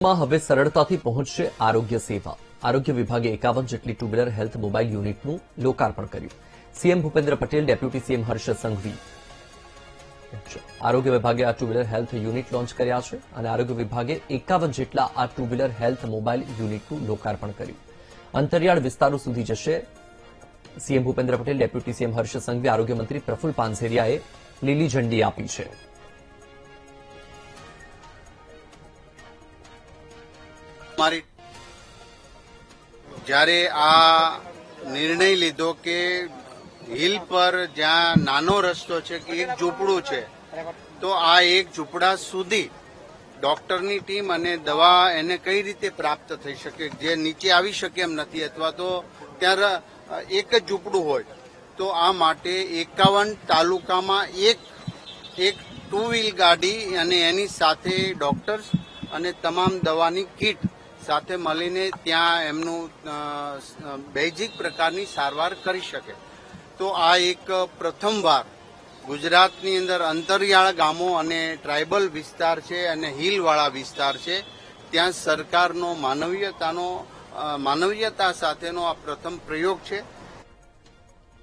માં હવે સરળતાથી પહોંચશે આરોગ્ય સેવા. આરોગ્ય વિભાગે 51 જેટલી ટુ વ્હીલર હેલ્થ મોબાઈલ યુનિટનું લોકાર્પણ કર્યું. CM Bhupendra Patel, deputy CM Harsh Sanghavi. આરોગ્ય વિભાગે આ two wheeler health unit launch કર્યા છે અને આરોગ્ય વિભાગે 51 જેટલા આ ટુ વ્હીલર હેલ્થ મોબાઈલ યુનિટનું લોકાર્પણ કર્યું. અંતરિયાળ વિસ્તારો સુધી જશે. CM Bhupendra Patel, deputy CM Harsh Sanghavi, આરોગ્ય મંત્રી પ્રફુલ પાનસેરિયાએ લીલી ઝંડી આપી છે. જ્યારે આ નિર્ણય લીધો કે હિલ પર જ્યાં નાનો રસ્તો છે કે એક ઝૂંપડું છે, તો આ એક ઝૂંપડા સુધી ડોક્ટરની ટીમ અને દવા એને કઈ રીતે પ્રાપ્ત થઈ શકે, જે નીચે આવી શકે એમ નથી, અથવા તો ત્યાં એક જ ઝૂંપડું હોય. તો આ માટે 51 તાલુકામાં એક ટુ વ્હીલ ગાડી અને એની સાથે ડોક્ટર્સ અને તમામ દવાની કીટ સાથે મળીને ત્યાં એમનું બેઝિક પ્રકારની સારવાર કરી શકે. તો આ એક પ્રથમવાર ગુજરાતની અંદર અંતરિયાળ ગામો અને ટ્રાઇબલ વિસ્તાર છે અને હિલવાળા વિસ્તાર છે, ત્યાં સરકારનો માનવીયતા સાથેનો આ પ્રથમ પ્રયોગ છે.